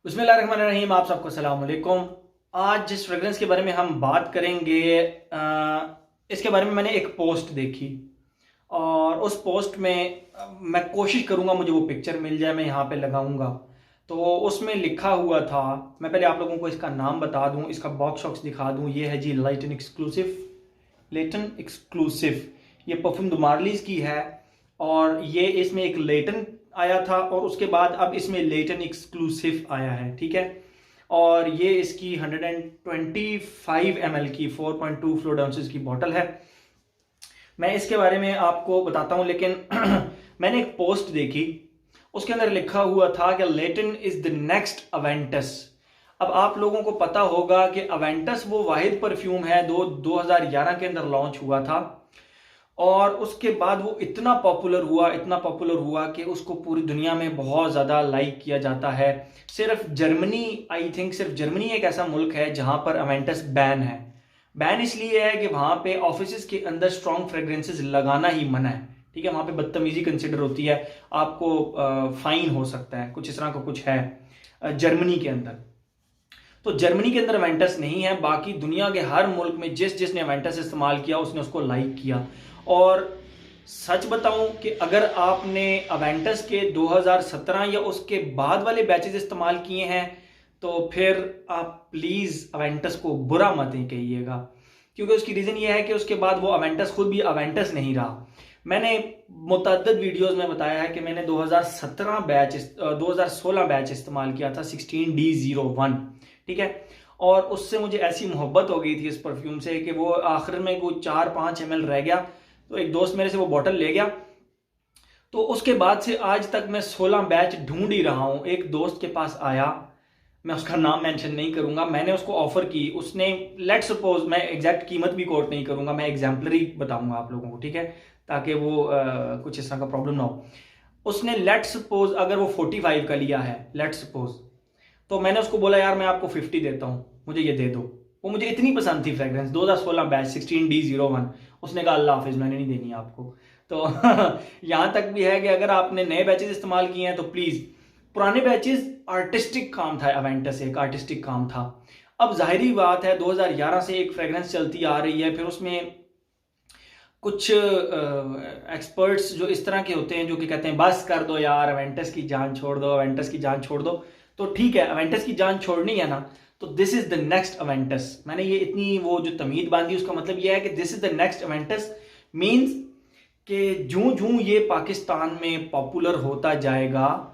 बिस्मिल्लाहिर्रहमानिर्रहीम। आप सबको अस्सलाम वालेकुम। आज जिस फ्रेगरेंस के बारे में हम बात करेंगे इसके बारे में मैंने एक पोस्ट देखी और उस पोस्ट में मैं कोशिश करूंगा मुझे वो पिक्चर मिल जाए, मैं यहाँ पे लगाऊंगा। तो उसमें लिखा हुआ था, मैं पहले आप लोगों को इसका नाम बता दूं, इसका बॉक्स वॉक्स दिखा दूं। ये है जी लाइटन एक्सक्लूसिव। लेटन एक्सक्लूसिव ये परफ्यूम दुमारलीज की है और ये इसमें एक लेटन आया था और उसके बाद अब इसमें लेटन एक्सक्लूसिव आया है, ठीक है। और ये इसकी 125 ml की 4.2 फ्लोर आउंसेस की बॉटल है। मैं इसके बारे में आपको बताता हूं, लेकिन मैंने एक पोस्ट देखी, उसके अंदर लिखा हुआ था कि लेटन इज द नेक्स्ट अवेंटस। अब आप लोगों को पता होगा कि अवेंटस वो वाहिद परफ्यूम है 2011 के अंदर लॉन्च हुआ था और उसके बाद वो इतना पॉपुलर हुआ कि उसको पूरी दुनिया में बहुत ज़्यादा लाइक किया जाता है। सिर्फ जर्मनी, आई थिंक सिर्फ जर्मनी एक ऐसा मुल्क है जहां पर अवेंटस बैन है। बैन इसलिए है कि वहां पे ऑफिस के अंदर स्ट्रॉन्ग फ्रेग्रेंसेस लगाना ही मना है, ठीक है। वहां पे बदतमीजी कंसिडर होती है, आपको फाइन हो सकता है, कुछ इस तरह का कुछ है जर्मनी के अंदर। तो जर्मनी के अंदर अवेंटस नहीं है, बाकी दुनिया के हर मुल्क में जिसने अवेंटस इस्तेमाल किया उसने उसको लाइक किया। और सच बताऊं कि अगर आपने अवेंटस के 2017 या उसके बाद वाले बैचेस इस्तेमाल किए हैं तो फिर आप प्लीज अवेंटस को बुरा मत ही कहिएगा, क्योंकि उसकी रीजन ये है कि उसके बाद वो अवेंटस खुद भी अवेंटस नहीं रहा। मैंने मुतअद्दिद वीडियोस में बताया है कि मैंने 2016 बैच इस्तेमाल किया था 16D01, ठीक है। और उससे मुझे ऐसी मोहब्बत हो गई थी इस परफ्यूम से कि वो आखिर में कोई 4-5 ml रह गया तो एक दोस्त मेरे से वो बॉटल ले गया। तो उसके बाद से आज तक मैं 16 बैच ढूंढ ही रहा हूं। एक दोस्त के पास आया, मैं उसका नाम मेंशन नहीं करूंगा, मैंने उसको ऑफर की, उसने लेट सपोज, मैं एग्जैक्ट कीमत भी कोट नहीं करूंगा, मैं एग्जाम्पलरी बताऊंगा आप लोगों को, ठीक है, ताकि वो कुछ इस तरह का प्रॉब्लम ना हो। उसने लेट सपोज अगर वो 45 का लिया है लेट सपोज, तो मैंने उसको बोला यार मैं आपको 50 देता हूं, मुझे ये दे दो। वो मुझे इतनी पसंद थी फ्रेग्रेंस, 2016 बैच 16D01। उसने कहा अल्लाह हाफिज, मैंने नहीं देनी आपको। तो यहां तक भी है कि अगर आपने नए बैचेस इस्तेमाल किए हैं तो प्लीज, पुराने बैचेस आर्टिस्टिक काम था, अवेंटस एक आर्टिस्टिक काम था। अब जाहिरी बात है 2011 से एक फ्रेग्रेंस चलती आ रही है, फिर उसमें कुछ एक्सपर्ट्स जो इस तरह के होते हैं जो कि कहते हैं बस कर दो यार, अवेंटस की जान छोड़ दो, अवेंटस की जान छोड़ दो। तो ठीक है, अवेंटस की जान छोड़नी है ना, तो दिस इज द नेक्स्ट अवेंटस। मैंने ये इतनी वो जो तमीद बांधी उसका मतलब ये है कि this is the next Aventus means कि जूं जूं ये पाकिस्तान में पॉपुलर होता जाएगा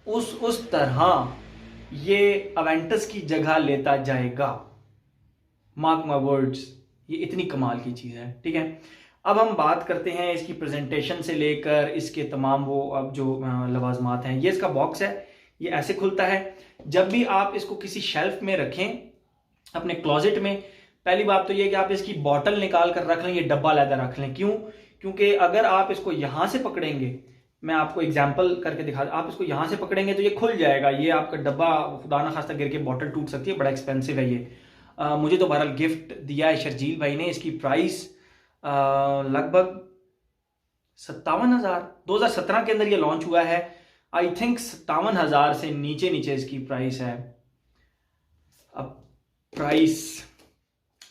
उस तरह ये अवेंटस की जगह लेता जाएगा। मार्क माय वर्ड्स, ये इतनी कमाल की चीज़ है, ठीक है। अब हम बात करते हैं इसकी प्रेजेंटेशन से लेकर इसके तमाम वो अब जो लवाजमात हैं। ये इसका बॉक्स है, ये ऐसे खुलता है। जब भी आप इसको किसी शेल्फ में रखें अपने क्लोजेट में, पहली बात तो ये कि आप इसकी बॉटल निकाल कर रख लें, ये डब्बा लैदा रख लें। क्यों? क्योंकि अगर आप इसको यहां से पकड़ेंगे, मैं आपको एग्जाम्पल करके दिखा, आप इसको यहां से पकड़ेंगे तो ये खुल जाएगा, ये आपका डब्बा खुदा ना खास्ता गिर के बॉटल टूट सकती है, बड़ा एक्सपेंसिव है ये। मुझे तो बहरहाल गिफ्ट दिया है शर्जील भाई ने। इसकी प्राइस लगभग 57,000, 2017 के अंदर ये लॉन्च हुआ है। आई थिंक 57,000 से नीचे नीचे इसकी प्राइस है। अब प्राइस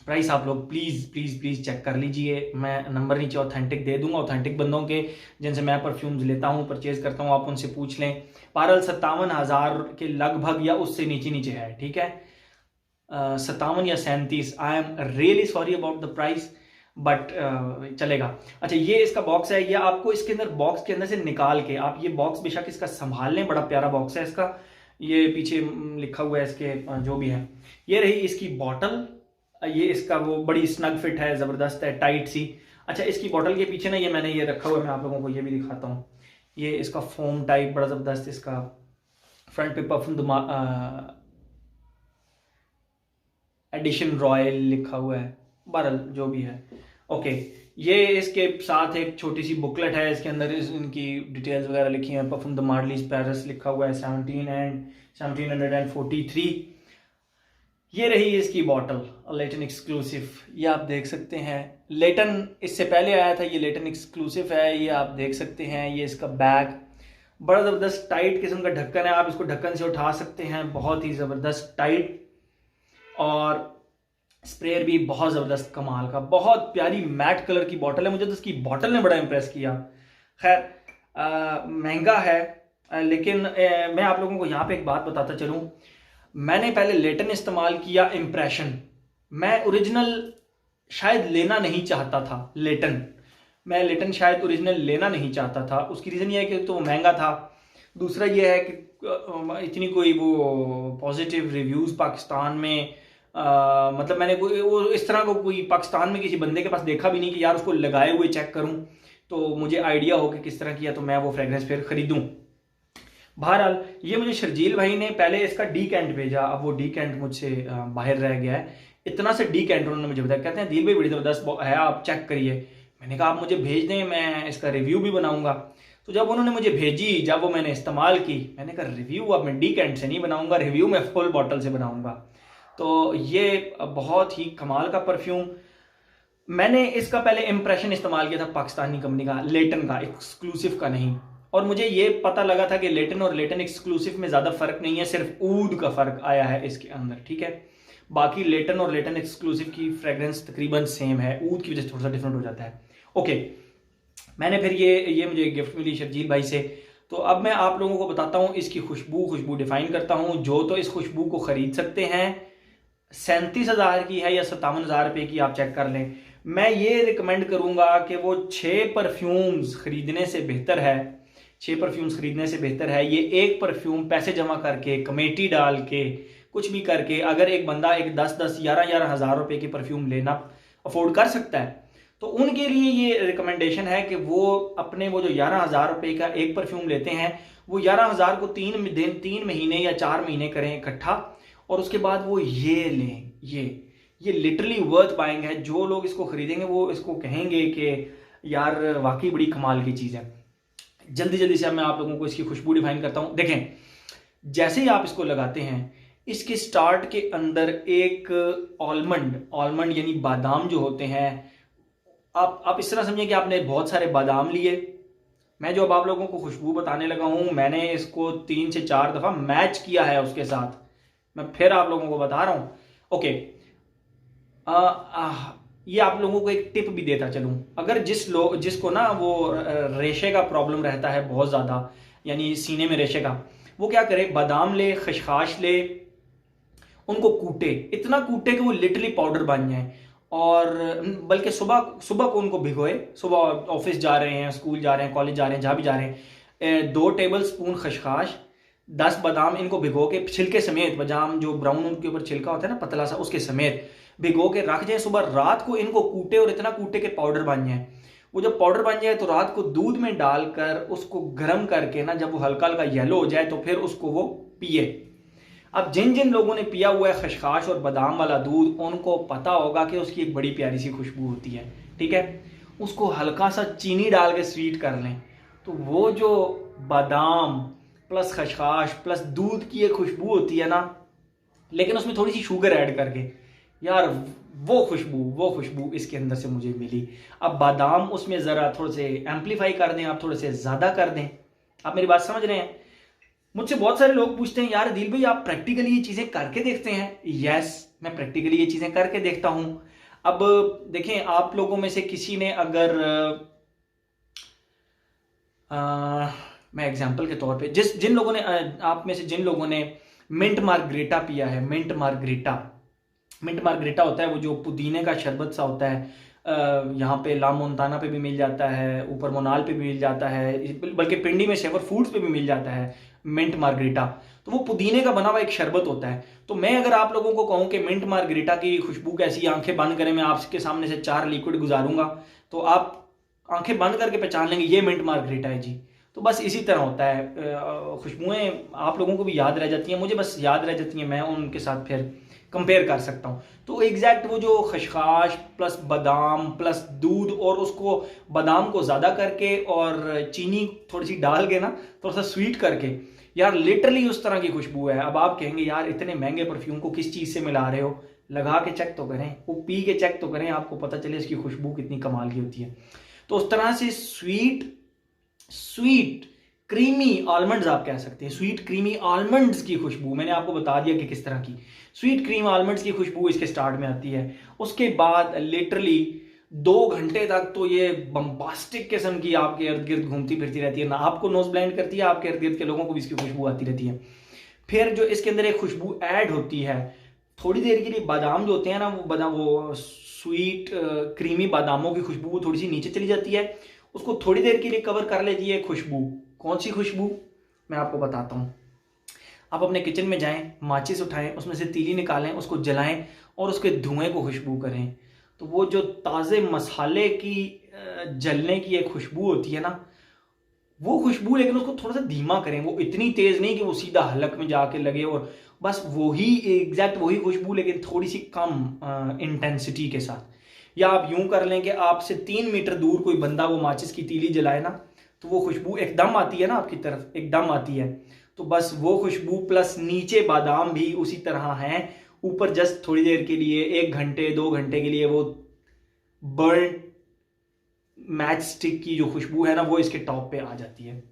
प्राइस आप लोग प्लीज प्लीज प्लीज चेक कर लीजिए, मैं नंबर नीचे ऑथेंटिक दे दूंगा, ऑथेंटिक बंदों के जिनसे मैं परफ्यूम्स लेता हूं, परचेज करता हूं, आप उनसे पूछ लें। बहरहाल 57,000 के लगभग या उससे नीचे नीचे है, ठीक है, 57 या 37। I am really sorry about the price, but चलेगा। अच्छा, ये इसका बॉक्स है, ये आपको इसके अंदर बॉक्स के अंदर से निकाल के आप ये बॉक्स बेशक इसका संभाल लें, बड़ा प्यारा बॉक्स है इसका। ये पीछे लिखा हुआ है इसके जो भी है। ये रही इसकी बॉटल, ये इसका वो बड़ी स्नग फिट है, जबरदस्त है, टाइट सी। अच्छा, इसकी बॉटल के पीछे ना ये मैंने ये रखा हुआ है, मैं आप लोगों को ये भी दिखाता हूँ। ये इसका फोम टाइप बड़ा जबरदस्त, इसका फ्रंट पे परफ्यूम एडिशन रॉयल लिखा हुआ है, बहरहाल जो भी है। ओके, ये इसके साथ एक छोटी सी बुकलेट है, इसके अंदर इनकी डिटेल्स वगैरह लिखी हैं। परफ्यूम द मार्लीज पेरिस लिखा हुआ है, 1743। ये रही इसकी बॉटल, लेटन एक्सक्लूसिव, ये आप देख सकते हैं। लेटन इससे पहले आया था, ये लेटन एक्सक्लूसिव है, ये आप देख सकते हैं। ये इसका बैग बड़ा ज़बरदस्त टाइट किस्म का ढक्कन है, आप इसको ढक्कन से उठा सकते हैं, बहुत ही ज़बरदस्त टाइट। और स्प्रेयर भी बहुत ज़बरदस्त कमाल का, बहुत प्यारी मैट कलर की बॉटल है, मुझे तो इसकी बॉटल ने बड़ा इंप्रेस किया। खैर महंगा है, लेकिन मैं आप लोगों को यहाँ पे एक बात बताता चलूँ। मैंने पहले लेटन इस्तेमाल किया इम्प्रेशन, मैं ओरिजिनल शायद लेना नहीं चाहता था लेटन, मैं लेटन शायद ओरिजिनल लेना नहीं चाहता था। उसकी रीज़न ये है कि तो वो महंगा था, दूसरा ये है कि इतनी कोई वो पॉजिटिव रिव्यूज़ पाकिस्तान में मतलब मैंने कोई वो इस तरह को कोई पाकिस्तान में किसी बंदे के पास देखा भी नहीं कि यार उसको लगाए हुए चेक करूं तो मुझे आइडिया हो कि किस तरह किया तो मैं वो फ्रेगरेंस फिर खरीदूं। बहरहाल ये मुझे शर्जील भाई ने पहले इसका डी कैंट भेजा, अब वो डी कैंट मुझसे बाहर रह गया है, इतना से डी कैंट उन्होंने मुझे बताया, कहते हैं दिल भाई बड़ी ज़बरदस्त है, आप चेक करिए। मैंने कहा आप मुझे भेज दें, मैं इसका रिव्यू भी बनाऊंगा। तो जब उन्होंने मुझे भेजी, जब वो मैंने इस्तेमाल की, मैंने कहा रिव्यू अब मैं डी कैंट से नहीं बनाऊंगा, रिव्यू मैं फुल बॉटल से बनाऊंगा। तो ये बहुत ही कमाल का परफ्यूम। मैंने इसका पहले इम्प्रेशन इस्तेमाल किया था पाकिस्तानी कंपनी का, लेटन का, एक्सक्लूसिव का नहीं, और मुझे ये पता लगा था कि लेटन और लेटन एक्सक्लूसिव में ज़्यादा फ़र्क नहीं है, सिर्फ ऊद का फ़र्क आया है इसके अंदर, ठीक है। बाकी लेटन और लेटन एक्सक्लूसिव की फ्रेग्रेंस तकरीबन सेम है, ऊद की वजह से थोड़ा सा डिफरेंट हो जाता है। ओके, मैंने फिर ये मुझे गिफ्ट मिली शर्जील भाई से। तो अब मैं आप लोगों को बताता हूँ इसकी खुशबू डिफाइन करता हूँ। जो तो इस खुशबू को ख़रीद सकते हैं, 37,000 की है या 57,000 रुपये की, आप चेक कर लें। मैं ये रिकमेंड करूँगा कि वो 6 परफ्यूम्स ख़रीदने से बेहतर है, 6 परफ्यूम्स ख़रीदने से बेहतर है ये एक परफ्यूम पैसे जमा करके, कमेटी डाल के, कुछ भी करके, अगर एक बंदा एक 10-10, 11-11 हज़ार रुपये की परफ्यूम लेना अफोर्ड कर सकता है तो उनके लिए ये रिकमेंडेशन है कि वो अपने वो जो 11,000 रुपये का एक परफ्यूम लेते हैं, वो 11,000 को 3 महीने या 4 महीने करें इकट्ठा, और उसके बाद वो ये लें। ये लिटरली वर्थ बाइंग है। जो लोग इसको खरीदेंगे वो इसको कहेंगे कि यार वाकई बड़ी कमाल की चीज़ है। जल्दी जल्दी से मैं आप लोगों को इसकी खुशबू डिफाइन करता हूँ। देखें, जैसे ही आप इसको लगाते हैं, इसके स्टार्ट के अंदर एक आलमंड यानी बादाम जो होते हैं, आप इस तरह समझें कि आपने बहुत सारे बादाम लिए। मैं जो अब आप लोगों को खुशबू बताने लगा हूँ, मैंने इसको 3 से 4 दफ़ा मैच किया है उसके साथ, मैं फिर आप लोगों को बता रहा हूँ। ओके, ये आप लोगों को एक टिप भी देता चलूँ। अगर जिसको ना वो रेशे का प्रॉब्लम रहता है बहुत ज़्यादा, यानी सीने में रेशे का, वो क्या करे, बादाम ले, खशखाश ले, उनको कूटे, इतना कूटे कि वो लिटरली पाउडर बन जाए, और बल्कि सुबह को उनको भिगोए। सुबह ऑफिस जा रहे हैं, स्कूल जा रहे हैं, कॉलेज जा रहे हैं, जहाँ भी जा रहे हैं, 2 टेबल स्पून खशखाश, 10 बादाम इनको भिगो के छिलके समेत, बादाम जो ब्राउन उनके ऊपर छिलका होता है ना पतला सा, उसके समेत भिगो के रख जाए। सुबह रात को इनको कूटे और इतना कूटे के पाउडर बन जाए। वो जब पाउडर बन जाए तो रात को दूध में डालकर उसको गर्म करके ना, जब वो हल्का हल्का येलो हो जाए तो फिर उसको वो पिए। अब जिन लोगों ने पिया हुआ है खशखाश और बादाम वाला दूध, उनको पता होगा कि उसकी एक बड़ी प्यारी सी खुशबू होती है, ठीक है। उसको हल्का सा चीनी डाल के स्वीट कर लें, तो वो जो बादाम प्लस खशखाश प्लस दूध की एक खुशबू होती है ना, लेकिन उसमें थोड़ी सी शुगर ऐड करके, यार वो खुशबू इसके अंदर से मुझे मिली। अब बादाम उसमें ज़रा थोड़े से एम्पलीफाई कर दें, आप थोड़े से ज़्यादा कर दें। आप मेरी बात समझ रहे हैं? मुझसे बहुत सारे लोग पूछते हैं, यार दिल भाई आप प्रैक्टिकली ये चीज़ें करके देखते हैं? यस, मैं प्रैक्टिकली ये चीज़ें करके देखता हूँ। अब देखें, आप लोगों में से किसी ने अगर मैं एग्जांपल के तौर पे जिन लोगों ने आप में से जिन लोगों ने मिंट मार्गरीटा पिया है, मिंट मार्गरीटा होता है वो जो पुदीने का शरबत सा होता है, यहाँ पे ला मोन्टाना पे भी मिल जाता है, ऊपर मोनाल पे भी मिल जाता है, बल्कि पिंडी में शेवर फूड्स पे भी मिल जाता है मिंट मार्गरीटा। तो वो पुदीने का बना हुआ एक शरबत होता है। तो मैं अगर आप लोगों को कहूँ कि मिंट मार्गरीटा की खुशबू कैसी, आंखें बंद करें, मैं आपके सामने से 4 लिक्विड गुजारूंगा तो आप आंखें बंद करके पहचान लेंगे ये मिंट मार्गरीटा है जी। तो बस इसी तरह होता है, खुशबुएं आप लोगों को भी याद रह जाती हैं, मुझे बस याद रह जाती हैं, मैं उनके साथ फिर कंपेयर कर सकता हूँ। तो एग्जैक्ट वो जो खशखाश प्लस बादाम प्लस दूध, और उसको बादाम को ज़्यादा करके और चीनी थोड़ी सी डाल के ना, थोड़ा सा स्वीट करके, यार लिटरली उस तरह की खुशबू है। अब आप कहेंगे यार इतने महंगे परफ्यूम को किस चीज़ से मिला रहे हो, लगा के चेक तो करें, वो पी के चेक तो करें, आपको पता चले इसकी खुशबू कितनी कमाल की होती है। तो उस तरह से स्वीट क्रीमी आलमंड्स आप कह सकते हैं, स्वीट क्रीमी आलमंड्स की खुशबू। मैंने आपको बता दिया कि किस तरह की स्वीट क्रीम आलमंड्स की खुशबू इसके स्टार्ट में आती है। उसके बाद लिटरली 2 घंटे तक तो ये बम्बास्टिक किस्म की आपके इर्द गिर्द घूमती फिरती रहती है, ना आपको नोज ब्लाइंड करती है, आपके इर्द गिर्द के लोगों को भी इसकी खुशबू आती रहती है। फिर जो इसके अंदर एक खुशबू ऐड होती है, थोड़ी देर के लिए बादाम जो होते हैं ना, वो स्वीट क्रीमी बादामों की खुशबू थोड़ी सी नीचे चली जाती है, उसको थोड़ी देर के लिए कवर कर लेती है खुशबू। कौन सी खुशबू, मैं आपको बताता हूँ। आप अपने किचन में जाएं, माचिस उठाएं, उसमें से तीली निकालें, उसको जलाएं और उसके धुएं को खुशबू करें, तो वो जो ताज़े मसाले की जलने की एक खुशबू होती है ना, वो खुशबू, लेकिन उसको थोड़ा सा धीमा करें, वो इतनी तेज़ नहीं कि वो सीधा हलक में जाके लगे, और बस वही एग्जैक्ट वही खुशबू लेकिन थोड़ी सी कम इंटेंसिटी के साथ। या आप यूं कर लें कि आपसे 3 मीटर दूर कोई बंदा वो माचिस की तीली जलाए ना, तो वो खुशबू एकदम आती है ना आपकी तरफ, एकदम आती है। तो बस वो खुशबू प्लस नीचे बादाम भी उसी तरह हैं, ऊपर जस्ट थोड़ी देर के लिए 1 घंटे 2 घंटे के लिए वो बर्न मैच स्टिक की जो खुशबू है ना, वो इसके टॉप पे आ जाती है।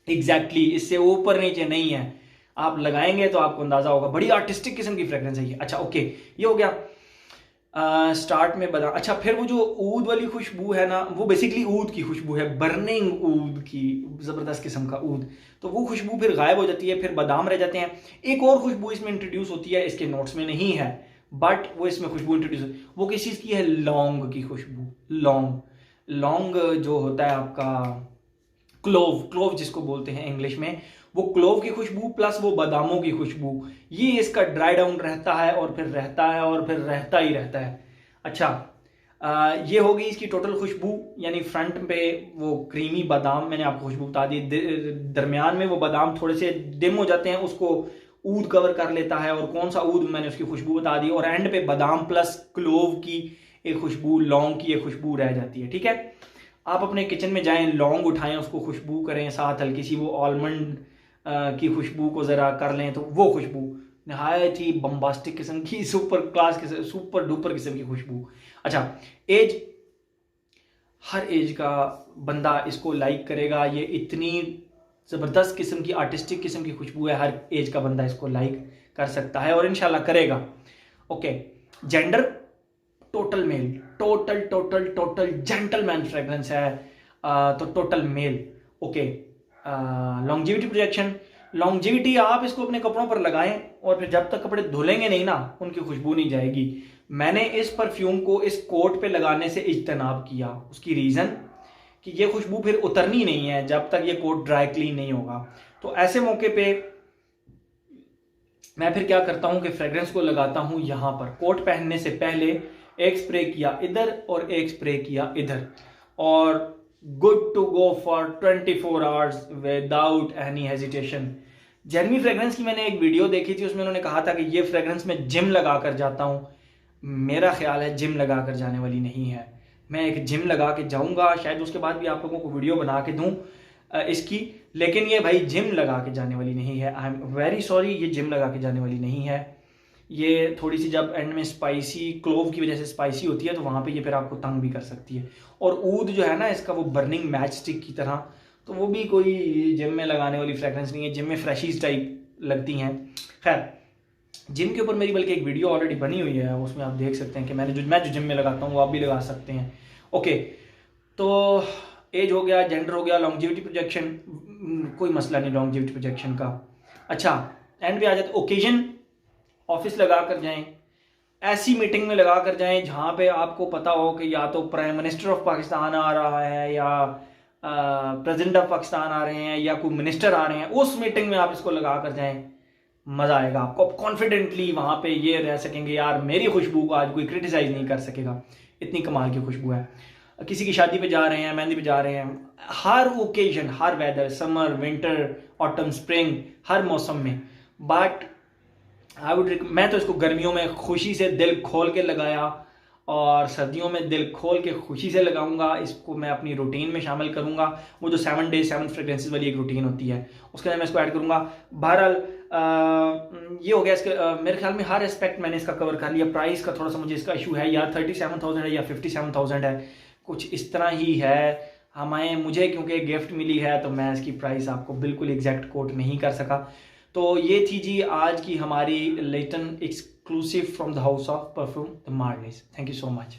एग्जैक्टली इससे ऊपर नीचे नहीं है, आप लगाएंगे तो आपको अंदाजा होगा। बड़ी आर्टिस्टिक किस्म की फ्रेग्रेंस है ये। अच्छा ओके, ये हो गया स्टार्ट में बादाम। अच्छा, फिर वो जो ऊद वाली खुशबू है ना, वो बेसिकली ऊद की खुशबू है, बर्निंग ऊद की, ज़बरदस्त किस्म का ऊद। तो वो खुशबू फिर गायब हो जाती है, फिर बादाम रह जाते हैं। एक और खुशबू इसमें इंट्रोड्यूस होती है, इसके नोट्स में नहीं है बट वो इसमें खुशबू इंट्रोड्यूस, वो किस चीज़ की है, लौंग की खुशबू। लौंग जो होता है आपका क्लोव जिसको बोलते हैं इंग्लिश में, वो क्लोव की खुशबू प्लस वो बादामों की खुशबू, ये इसका ड्राई डाउन रहता है और फिर रहता है और फिर रहता ही रहता है। अच्छा, ये होगी इसकी टोटल खुशबू, यानी फ्रंट पे वो क्रीमी बादाम मैंने आपको खुशबू बता दी, दरमियान में वो बादाम थोड़े से डिम हो जाते हैं, उसको ऊद कवर कर लेता है, और कौन सा ऊद मैंने उसकी खुशबू बता दी, और एंड पे बादाम प्लस क्लोव की एक खुशबू, लौंग की एक खुशबू रह जाती है। ठीक है, आप अपने किचन में जाएं, लौंग उठाएं, उसको खुशबू करें, साथ हल्की सी वो आलमंड की खुशबू को ज़रा कर लें, तो वो खुशबू नहायत ही बम्बास्टिक किस्म की, सुपर क्लास किस्म, सुपर डुपर किस्म की खुशबू। अच्छा, एज, हर एज का बंदा इसको लाइक करेगा, ये इतनी ज़बरदस्त किस्म की आर्टिस्टिक किस्म की खुशबू है, हर एज का बंदा इसको लाइक कर सकता है और इंशाल्लाह करेगा। Okay, gender total male, total gentleman fragrance है, तो total male. Okay, longevity projection, longevity आप इसको अपने कपड़ों पर लगाएं और फिर जब तक कपड़े धुलेंगे नहीं ना, उनकी खुशबू नहीं जाएगी। मैंने इस परफ्यूम को इस कोट पे लगाने से इज्तनाब किया, उसकी रीज़न कि ये खुशबू फिर उतरनी नहीं है जब तक ये कोट ड्राई क्लीन नहीं होगा। तो ऐसे मौके पे मैं फिर क्या करता हूं कि फ्रेग्रेंस को लगाता हूं यहां पर, कोट पहनने से पहले एक स्प्रे किया इधर और एक स्प्रे किया इधर, और good to go for 24 hours without any hesitation. Jeremy fragrance की मैंने एक वीडियो देखी थी, उसमें उन्होंने कहा था कि ये फ्रेग्रेंस मैं जिम लगा कर जाता हूँ। मेरा ख्याल है जिम लगा कर जाने वाली नहीं है, मैं एक जिम लगा के जाऊँगा, शायद उसके बाद भी आप लोगों को वीडियो बना के दूँ इसकी, लेकिन ये भाई जिम लगा के जाने वाली नहीं है। आई एम वेरी सॉरी, ये जिम लगा के जाने वाली नहीं है। ये थोड़ी सी जब एंड में स्पाइसी, क्लोव की वजह से स्पाइसी होती है, तो वहाँ पे ये फिर आपको तंग भी कर सकती है। और ऊद जो है ना इसका, वो बर्निंग मैच स्टिक की तरह, तो वो भी कोई जिम में लगाने वाली फ्रेग्रेंस नहीं है, जिम में फ्रेशीज टाइप लगती हैं। खैर, जिम के ऊपर मेरी बल्कि एक वीडियो ऑलरेडी बनी हुई है, उसमें आप देख सकते हैं कि मैं जो जिम में लगाता हूँ वो आप भी लगा सकते हैं। ओके, तो एज हो गया, जेंडर हो गया, लॉन्जिविटी प्रोजेक्शन, कोई मसला नहीं लॉन्जिविटी प्रोजेक्शन का। अच्छा, एंड पे आ जाते ओकेजन, ऑफिस लगा कर जाएं, ऐसी मीटिंग में लगा कर जाएं जहां पे आपको पता हो कि या तो प्राइम मिनिस्टर ऑफ पाकिस्तान आ रहा है या प्रेसिडेंट ऑफ पाकिस्तान आ रहे हैं या कोई मिनिस्टर आ रहे हैं, उस मीटिंग में आप इसको लगा कर जाएं, मज़ा आएगा आपको। कॉन्फिडेंटली वहां पे ये रह सकेंगे, यार मेरी खुशबू को आज कोई क्रिटिसाइज नहीं कर सकेगा, इतनी कमाल की खुशबू है। किसी की शादी पे जा रहे हैं, मेहंदी पे जा रहे हैं, हर ओकेजन, हर weather, summer, winter, autumn, spring, हर मौसम में। बट मैं तो इसको गर्मियों में खुशी से दिल खोल के लगाया और सर्दियों में दिल खोल के खुशी से लगाऊंगा। इसको मैं अपनी रूटीन में शामिल करूंगा, वो जो 7 days 7 फ्रेग्रेंसेस वाली एक रूटीन होती है, उसके अंदर मैं इसको ऐड करूंगा। बहरहाल ये हो गया इसके, मेरे ख्याल में हर एस्पेक्ट मैंने इसका कवर कर लिया। प्राइस का थोड़ा सा मुझे इसका इशू है, या 37,000 है या 57,000 है, कुछ इस तरह ही है। मुझे क्योंकि गिफ्ट मिली है तो मैं इसकी प्राइस आपको बिल्कुल एग्जैक्ट कोट नहीं कर सका। तो ये थी जी आज की हमारी Layton exclusive from the house of perfume de Marly. Thank you so much.